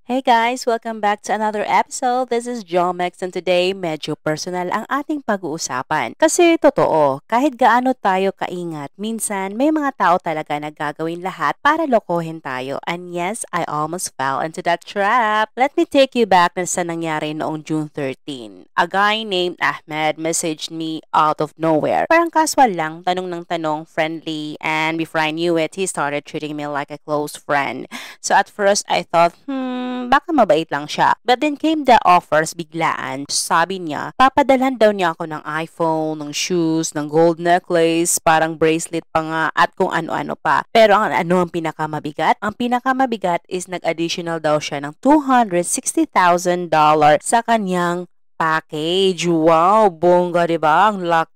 Hey guys! Welcome back to another episode. This is Jomex and today medyo personal ang ating pag-uusapan. Kasi totoo, kahit gaano tayo kaingat, minsan may mga tao talaga na gagawin lahat para lokohin tayo. And yes, I almost fell into that trap. Let me take you back na sa nangyari noong June 13. A guy named Ahmed messaged me out of nowhere. Parang casual lang, tanong ng tanong, friendly, and before I knew it, he started treating me like a close friend. So at first, I thought, baka mabait lang siya. But then came the offers biglaan. Sabi niya, papadalhan daw niya ako ng iPhone, ng shoes, ng gold necklace, parang bracelet pa nga, at kung ano-ano pa. Pero ang pinakamabigat? Ang pinakamabigat is nag-additional daw siya ng $260,000 sa kanyang package. Wow, bongga, diba? Ang laki.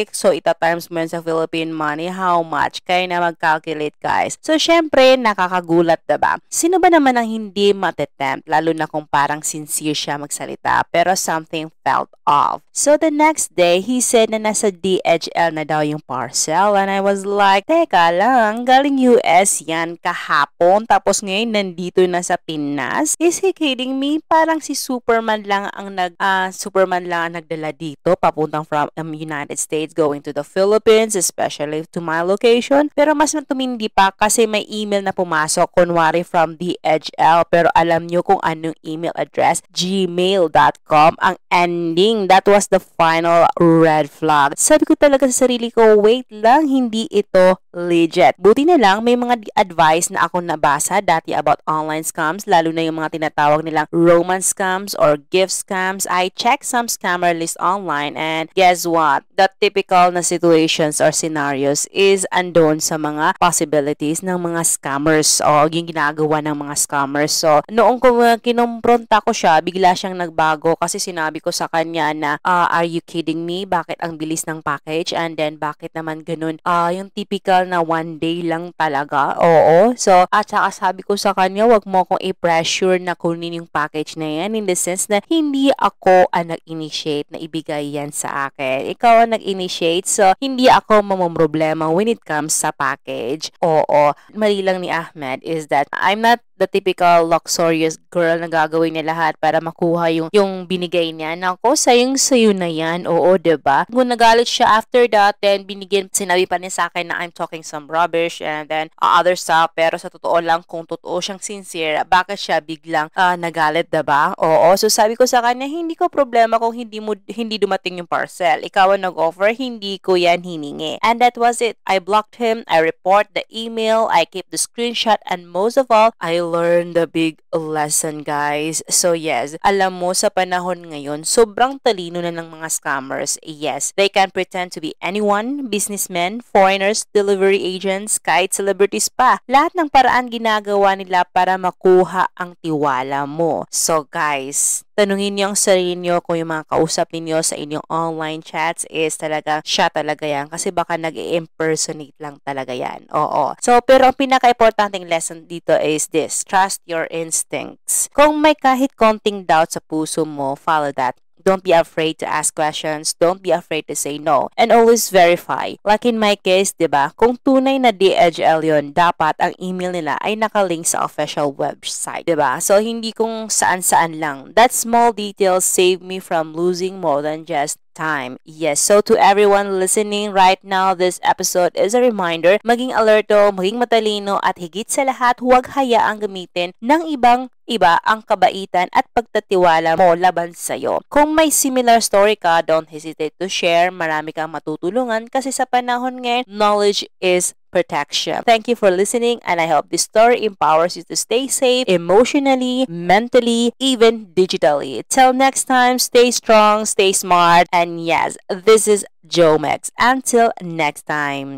So, ita-times mo yun sa Philippine money, how much? Kaya na mag-calculate, guys. So, syempre, nakakagulat, diba? Sino ba naman ang hindi matetempt, lalo na kung parang sincere siya magsalita, pero something felt off. So, the next day, he said na nasa DHL na daw yung parcel, and I was like, teka lang, galing US yan kahapon, tapos ngayon nandito na sa Pinas? Is he kidding me? Parang si Superman lang ang nagdala dito, papuntang from United States going to the Philippines, especially to my location. Pero mas tumindi pa kasi may email na pumasok, kunwari from DHL, pero alam nyo kung anong email address? gmail.com ang ending. That was the final red flag. Sabi ko talaga sa sarili ko, wait lang, hindi ito legit. Buti na lang, may mga advice na ako nabasa dati about online scams, lalo na yung mga tinatawag nilang romance scams or gift scams. I checked some scammer list online and guess what? The typical na situations or scenarios is andon sa mga possibilities ng mga scammers o yung ginagawa ng mga scammers. So, noong kinumpronta ko siya, bigla siyang nagbago kasi sinabi ko sa kanya na, are you kidding me? Bakit ang bilis ng package? And then, bakit naman ganun? Yung typical na one day lang talaga. Oo. So, at saka sabi ko sa kanya, wag mo akong i-pressure na kunin yung package na yan in the sense na hindi ako ang nag-initiate na ibigay yan sa akin. Ikaw ang nag-initiate, so hindi ako mamumroblema when it comes sa package. Oo, mali lang ni Ahmed is that I'm not the typical luxurious girl na gagawin niya lahat para makuha yung binigay niya. Nako, sayong-sayo na yan. Oo, diba? Kung nagalit siya after that, then sinabi pa niya sa akin na I'm talking some rubbish and then other stuff. Pero sa totoo lang, kung totoo siyang sincere, bakit siya biglang nagalit, diba? Oo, so sabi ko sa kanya, hindi ko problema kung hindi dumating yung parcel. Ikaw ang nag-offer, hindi ko yan hiningi. And that was it. I blocked him, I report the email, I keep the screenshot, and most of all, I learned the big lesson, guys. So yes, alam mo sa panahon ngayon, sobrang talino na ng mga scammers. Yes, they can pretend to be anyone, businessmen, foreigners, delivery agents, kahit celebrities pa. Lahat ng paraan ginagawa nila para makuha ang tiwala mo. So guys, tanungin niyo ang sarili niyo kung yung mga kausap niyo sa inyong online chats is talaga siya talaga yan kasi baka nag-impersonate lang talaga yan. Oo. So, pero ang pinaka-importanting lesson dito is this: trust your instincts. Kung may kahit konting doubt sa puso mo, follow that. Don't be afraid to ask questions. Don't be afraid to say no. And always verify. Like in my case, diba? Kung tunay na DHL yun, dapat ang email nila ay nakalink sa official website. Diba? So, hindi kung saan-saan lang. That small detail saved me from losing more than just time. Yes, so to everyone listening right now, this episode is a reminder, maging alerto, maging matalino, at higit sa lahat, huwag hayaang gamitin ng iba ang kabaitan at pagtatiwala mo laban sa'yo. Kung may similar story ka, don't hesitate to share. Marami kang matutulungan kasi sa panahon ngayon, knowledge is protection. Thank you for listening, and I hope this story empowers you to stay safe emotionally, mentally, even digitally. Till next time, stay strong, stay smart, and yes, this is Jomex. Until next time.